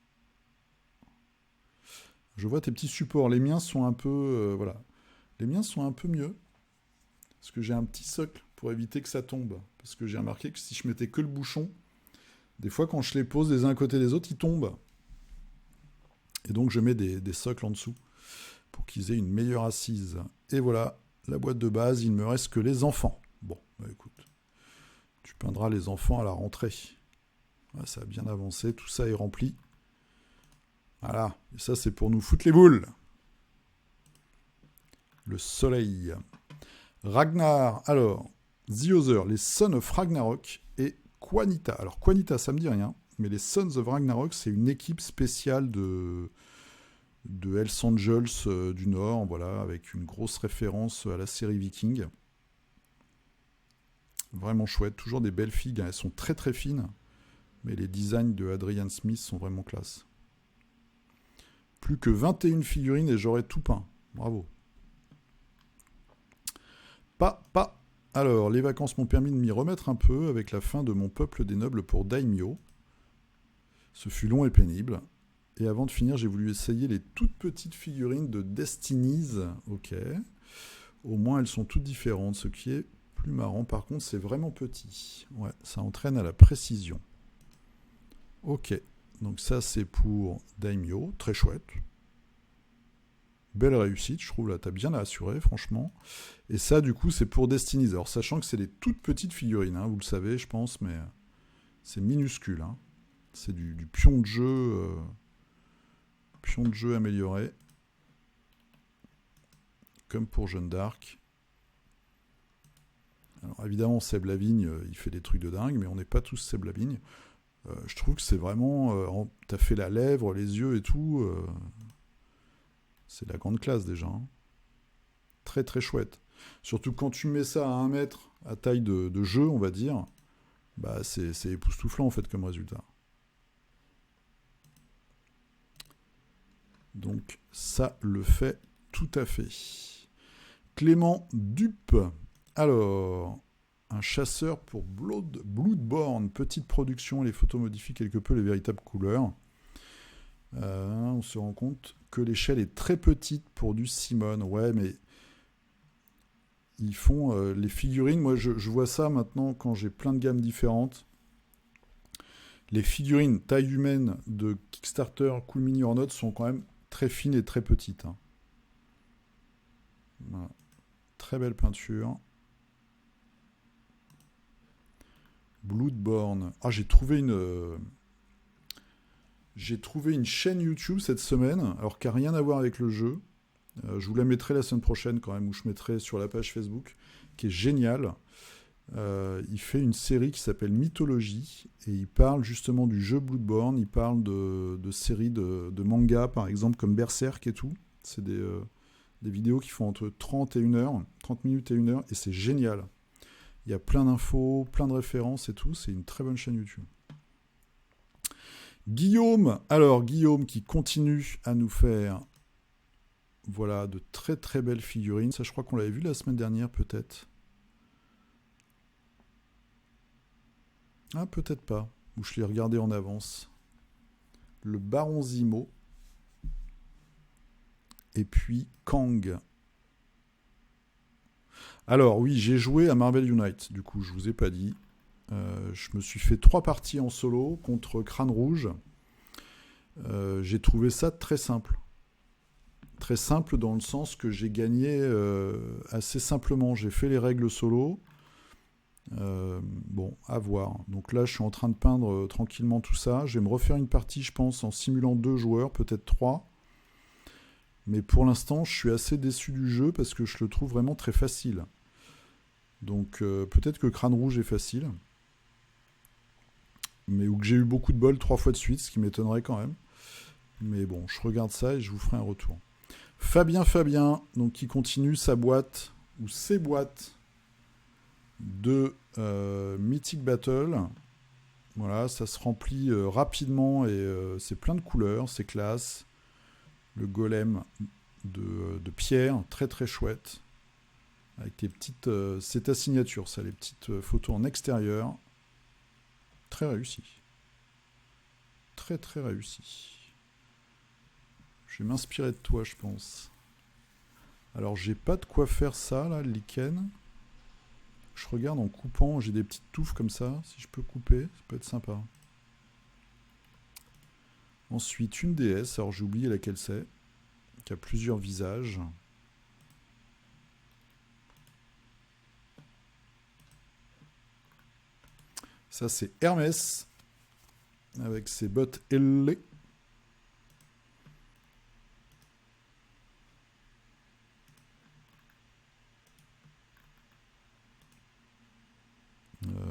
Je vois tes petits supports. Les miens sont un peu... voilà. Les miens sont un peu mieux. Parce que j'ai un petit socle pour éviter que ça tombe. Parce que j'ai remarqué que si je mettais que le bouchon, des fois, quand je les pose les uns à côté des autres, ils tombent. Et donc, je mets des socles en dessous pour qu'ils aient une meilleure assise. Et voilà, la boîte de base, il ne me reste que les enfants. Bon, bah écoute, tu peindras les enfants à la rentrée. Ouais, ça a bien avancé, tout ça est rempli. Voilà, et ça, c'est pour nous foutre les boules. Le soleil. Ragnar, alors, The Other, les Sons of Ragnarok et Quanita. Alors, Quanita, ça me dit rien. Mais les Sons of Ragnarok, c'est une équipe spéciale de Hells Angels du Nord, voilà, avec une grosse référence à la série Viking. Vraiment chouette, toujours des belles figues, elles sont très très fines, mais les designs de Adrian Smith sont vraiment classe. Plus que 21 figurines et j'aurais tout peint. Bravo. Alors, les vacances m'ont permis de m'y remettre un peu avec la fin de Mon peuple des nobles pour Daimyo. Ce fut long et pénible. Et avant de finir, j'ai voulu essayer les toutes petites figurines de Destinies. Ok. Au moins, elles sont toutes différentes. Ce qui est plus marrant, par contre, c'est vraiment petit. Ouais, ça entraîne à la précision. Ok. Donc ça, c'est pour Daimyo. Très chouette. Belle réussite, je trouve. Là, t'as bien assuré, franchement. Et ça, du coup, c'est pour Destinies. Alors, sachant que c'est des toutes petites figurines, hein, vous le savez, je pense, mais c'est minuscule, hein. C'est du pion de jeu, amélioré, comme pour Jeanne d'Arc. Alors évidemment, Seb Lavigne, il fait des trucs de dingue, mais on n'est pas tous Seb Lavigne. Je trouve que c'est vraiment... t'as fait la lèvre, les yeux et tout. C'est la grande classe déjà. Hein. Très très chouette. Surtout quand tu mets ça à 1 mètre, à taille de jeu, on va dire, bah c'est époustouflant en fait comme résultat. Donc ça le fait tout à fait. Clément Dupe. Alors, un chasseur pour Bloodborne. Petite production, les photos modifient quelque peu les véritables couleurs. On se rend compte que l'échelle est très petite pour du Simone. Ouais, mais ils font les figurines. Moi, je vois ça maintenant quand j'ai plein de gammes différentes. Les figurines taille humaine de Kickstarter Cool Mini or Not sont quand même très fines et très petites. Hein. Voilà. Très belle peinture. Bloodborne. Ah, j'ai trouvé J'ai trouvé une chaîne YouTube cette semaine, alors qui n'a rien à voir avec le jeu. Je vous la mettrai la semaine prochaine quand même, ou je mettrai sur la page Facebook, qui est géniale. Il fait une série qui s'appelle Mythologie, et il parle justement du jeu Bloodborne, il parle de séries de mangas, par exemple, comme Berserk et tout. C'est des vidéos qui font entre 30 minutes et 1 heure, et c'est génial. Il y a plein d'infos, plein de références et tout, c'est une très bonne chaîne YouTube. Guillaume qui continue à nous faire voilà, de très très belles figurines. Ça, je crois qu'on l'avait vu la semaine dernière, peut-être. Ah, peut-être pas. Ou je l'ai regardé en avance. Le Baron Zemo. Et puis Kang. Alors oui, j'ai joué à Marvel Unite. Du coup, je vous ai pas dit. Je me suis fait 3 parties en solo contre Crâne Rouge. J'ai trouvé ça très simple. Très simple dans le sens que j'ai gagné assez simplement. J'ai fait les règles solo. Bon, à voir. Donc là, je suis en train de peindre tranquillement tout ça. Je vais me refaire une partie, je pense, en simulant 2 joueurs, peut-être 3. Mais pour l'instant, je suis assez déçu du jeu parce que je le trouve vraiment très facile. Donc peut-être que Crâne Rouge est facile. Mais ou que j'ai eu beaucoup de bol 3 fois de suite, ce qui m'étonnerait quand même. Mais bon, je regarde ça et je vous ferai un retour. Fabien, donc qui continue sa boîte, ou ses boîtes, de Mythic Battle. Voilà, ça se remplit rapidement et c'est plein de couleurs, c'est classe. Le golem de pierre, très très chouette. Avec des petites... c'est ta signature, ça, les petites photos en extérieur. Très réussi. Très très réussi. Je vais m'inspirer de toi, je pense. Alors, j'ai pas de quoi faire ça, là, le lichen. Je regarde en coupant, j'ai des petites touffes comme ça. Si je peux couper, ça peut être sympa. Ensuite, une déesse. Alors, j'ai oublié laquelle c'est. Qui a plusieurs visages. Ça, c'est Hermès. Avec ses bottes ailées.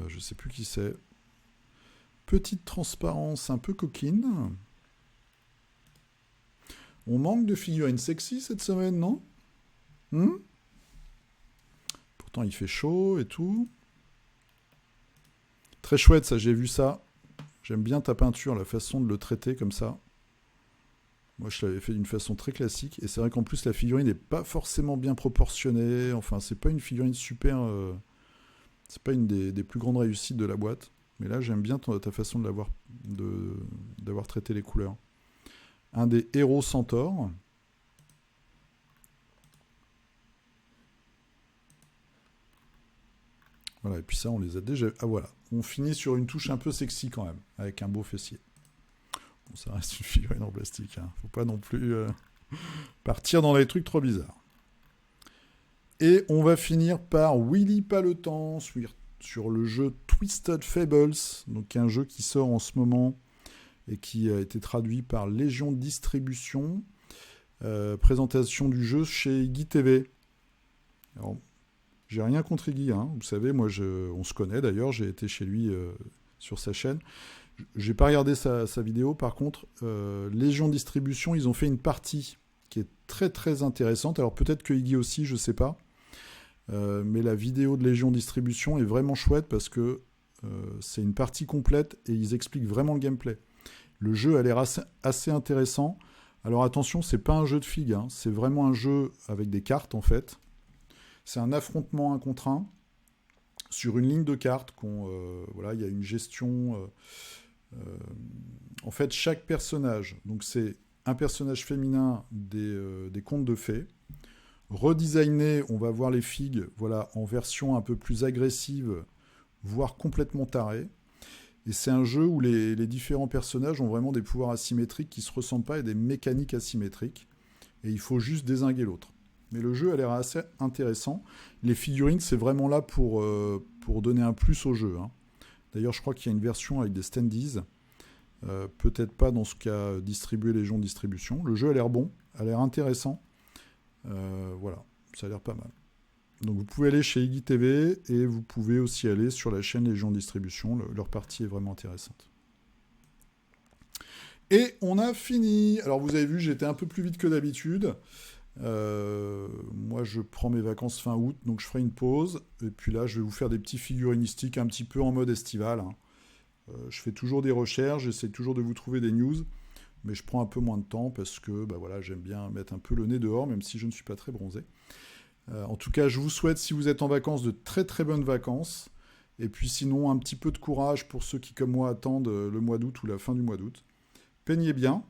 Je sais plus qui c'est. Petite transparence un peu coquine. On manque de figurines sexy cette semaine, non? Pourtant, il fait chaud et tout. Très chouette, ça, j'ai vu ça. J'aime bien ta peinture, la façon de le traiter comme ça. Moi, je l'avais fait d'une façon très classique. Et c'est vrai qu'en plus, la figurine n'est pas forcément bien proportionnée. Enfin, c'est pas une figurine super... c'est pas une des plus grandes réussites de la boîte. Mais là, j'aime bien ta façon d'avoir traité les couleurs. Un des héros centaures. Voilà, et puis ça, on les a déjà... Ah voilà, on finit sur une touche un peu sexy quand même, avec un beau fessier. Bon, ça reste une figurine en plastique, hein. Faut pas non plus partir dans les trucs trop bizarres. Et on va finir par Willy Paletan sur le jeu Twisted Fables, donc un jeu qui sort en ce moment et qui a été traduit par Légion Distribution. Présentation du jeu chez Iggy TV. Alors, j'ai rien contre Iggy, hein. Vous savez, moi, on se connaît d'ailleurs, j'ai été chez lui sur sa chaîne. J'ai pas regardé sa vidéo, par contre, Légion Distribution, ils ont fait une partie qui est très très intéressante. Alors peut-être que Iggy aussi, je sais pas. Mais la vidéo de Légion Distribution est vraiment chouette parce que c'est une partie complète et ils expliquent vraiment le gameplay. Le jeu a l'air assez intéressant. Alors attention, c'est pas un jeu de figues, hein. C'est vraiment un jeu avec des cartes en fait. C'est un affrontement 1 contre 1 sur une ligne de cartes. Voilà, il y a une gestion. En fait, chaque personnage, donc c'est un personnage féminin des contes de fées. Redesigné, on va voir les figues, voilà, en version un peu plus agressive, voire complètement tarée. Et c'est un jeu où les différents personnages ont vraiment des pouvoirs asymétriques qui ne se ressemblent pas et des mécaniques asymétriques. Et il faut juste dézinguer l'autre. Mais le jeu a l'air assez intéressant. Les figurines, c'est vraiment là pour donner un plus au jeu, hein. D'ailleurs, je crois qu'il y a une version avec des standees. Peut-être pas dans ce qu'a distribué Légion Distribution. Le jeu a l'air bon, a l'air intéressant. Voilà, ça a l'air pas mal. Donc vous pouvez aller chez Iggy TV et vous pouvez aussi aller sur la chaîne Légion Distribution. Leur partie est vraiment intéressante. Et on a fini. Alors vous avez vu, j'étais un peu plus vite que d'habitude. Moi, je prends mes vacances fin août, donc je ferai une pause. Et puis là, je vais vous faire des petits figurinistiques un petit peu en mode estival. Hein. Je fais toujours des recherches, j'essaie toujours de vous trouver des news, mais je prends un peu moins de temps parce que voilà, j'aime bien mettre un peu le nez dehors, même si je ne suis pas très bronzé. En tout cas, je vous souhaite, si vous êtes en vacances, de très très bonnes vacances. Et puis sinon, un petit peu de courage pour ceux qui, comme moi, attendent le mois d'août ou la fin du mois d'août. Peignez bien,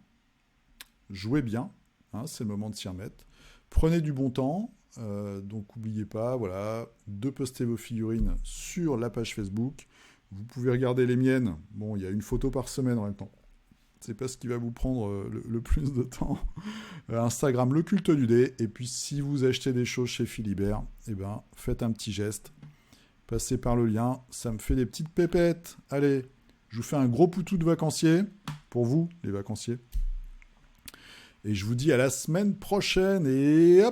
jouez bien, hein, c'est le moment de s'y remettre. Prenez du bon temps, donc n'oubliez pas, voilà, de poster vos figurines sur la page Facebook. Vous pouvez regarder les miennes. Bon, il y a une photo par semaine en même temps. C'est pas ce qui va vous prendre le plus de temps. Instagram, le culte du dé. Et puis, si vous achetez des choses chez Philibert, eh ben, faites un petit geste. Passez par le lien. Ça me fait des petites pépettes. Allez, je vous fais un gros poutou de vacanciers. Pour vous, les vacanciers. Et je vous dis à la semaine prochaine. Et hop!